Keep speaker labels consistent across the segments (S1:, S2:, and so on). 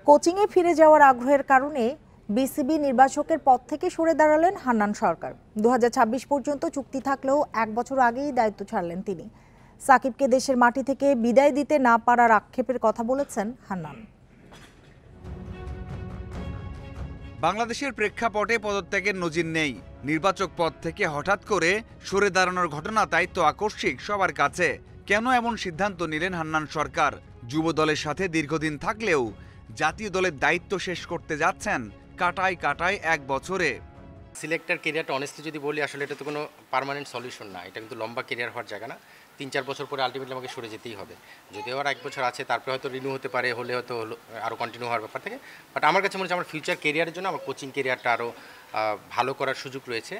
S1: কোচিংয়ে ফিরে যাওয়ার আগ্রহের কারণে বিসিবি নির্বাচকের পদ থেকে সরে দাঁড়ালেন হান্নান সরকার। 2026 পর্যন্ত চুক্তি থাকলেও 1 বছর আগেই দায়িত্ব ছাড়লেন তিনি। সাকিবকে দেশের মাটি থেকে বিদায় দিতে না পারার আক্ষেপের কথা বলেছেন হান্নান।
S2: বাংলাদেশের প্রেক্ষাপটে পদত্যাগের নজির নেই। নির্বাচক পদ থেকে হঠাৎ করে সরে দাঁড়ানোর ঘটনা তাই তো আকস্মিক সবার কাছে। কেন এমন সিদ্ধান্ত নিলেন হান্নান সরকার? যুব দলের সাথে দীর্ঘদিন থাকলেও জাতীয় দলের দায়িত্ব শেষ করতে যাচ্ছেন কাটায় কাটায় 1 বছরে।
S3: সিলেক্টর কেরিয়ারটা অনেস্টলি যদি বলি, আসলে এটা তো কোনো পার্মানেন্ট সলিউশন না। এটা কিন্তু লম্বা কেরিয়ার হওয়ার জায়গা না। 3-4 বছর পরে আলটিমেটলি আমাকে সরে যেতেই হবে। যদিও আর 1 বছর আছে, তারপরে হয়তো রিনিউ হতে পারে, হলে হয়তো আরও কন্টিনিউ হওয়ার ব্যাপার থেকে। বাট আমার কাছে মনে হচ্ছে আমার ফিউচার কেরিয়ারের জন্য আমার কোচিং কেরিয়ারটা আরও ভালো করার সুযোগ রয়েছে।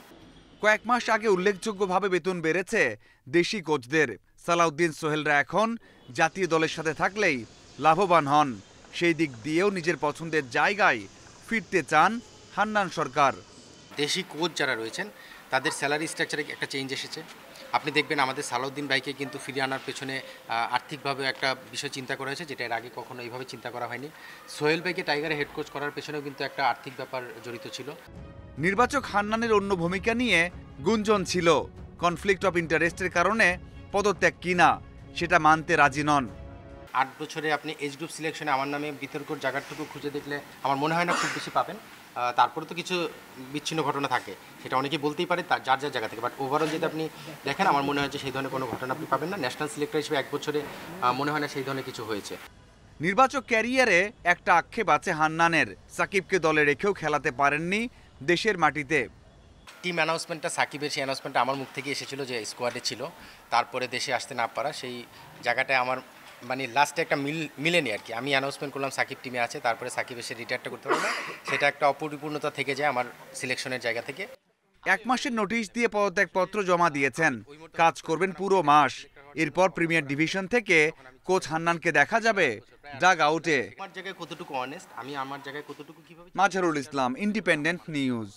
S2: কয়েক মাস আগে উল্লেখযোগ্যভাবে বেতন বেড়েছে দেশি কোচদের। সালাউদ্দিন সোহেলরা এখন জাতীয় দলের সাথে থাকলেই লাভবান হন। সেই দিক দিয়েও নিজের পছন্দের জায়গায় ফিরতে চান হান্নান সরকার।
S3: দেশি কোচ যারা রয়েছেন তাদের স্যালারি স্ট্রাকচারে একটা চেঞ্জ এসেছে। আপনি দেখবেন আমাদের সালাউদ্দিন ভাইকে কিন্তু ফিরিয়ে আনার পেছনে আর্থিকভাবে একটা বিষয় চিন্তা করা হয়েছে, যেটা এর আগে কখনো এইভাবে চিন্তা করা হয়নি। সোহেল ভাইকে টাইগারে হেড কোচ করার পেছনেও কিন্তু একটা আর্থিক ব্যাপার জড়িত ছিল।
S2: নির্বাচক হান্নানের অন্য ভূমিকা নিয়ে গুঞ্জন ছিল। কনফ্লিক্ট অফ ইন্টারেস্টের কারণে পদত্যাগ কিনা সেটা মানতে রাজি নন।
S3: 8 বছরে আপনি এজ গ্রুপ সিলেকশনে আমার নামে বিতর্কর জায়গাটুকু খুঁজে দেখলে আমার মনে হয় না খুব বেশি পাবেন। তারপরে তো কিছু বিচ্ছিন্ন ঘটনা থাকে, সেটা অনেকেই বলতেই পারে যার যার জায়গা থেকে। বাট ওভারঅল যদি আপনি দেখেন, আমার মনে হয় যে সেই ধরনের কোনো ঘটনা আপনি পাবেন না। ন্যাশনাল সিলেক্টর হিসেবে 1 বছরে মনে হয় না সেই ধরনের কিছু হয়েছে।
S2: নির্বাচক ক্যারিয়ারে একটা আক্ষেপ আছে হান্নানের। সাকিবকে দলে রেখেও খেলাতে পারেননি দেশের মাটিতে।
S3: টিম অ্যানাউন্সমেন্টটা সাকিবের, সেই অ্যানাউন্সমেন্টটা আমার মুখ থেকে এসেছিল যে স্কোয়াডে ছিল, তারপরে দেশে আসতে না পারা, সেই জায়গাটায় আমার মানে লাস্টে একটা মিলেনি আর কি। আমি অ্যানাউন্সমেন্ট করলাম সাকিব টিমে আছে, তারপরে সাকিব এসে রিটায়ারটা করতে পারবে না, সেটা একটা অপরিপূর্ণতা থেকে যায় আমার সিলেকশনের জায়গা থেকে।
S2: 1 মাসের নোটিশ দিয়ে পদত্যাগপত্র জমা দিয়েছেন। কাজ করবেন পুরো মাস। এরপর প্রিমিয়ার ডিভিশন থেকে কোচ হান্নানকে দেখা যাবে ডাগ আউটে।
S3: আমার জায়গায় কতটুকু অনেস্ট, আমি আমার জায়গায় কতটুকু কিভাবে।
S2: Mazharul Islam, independent news.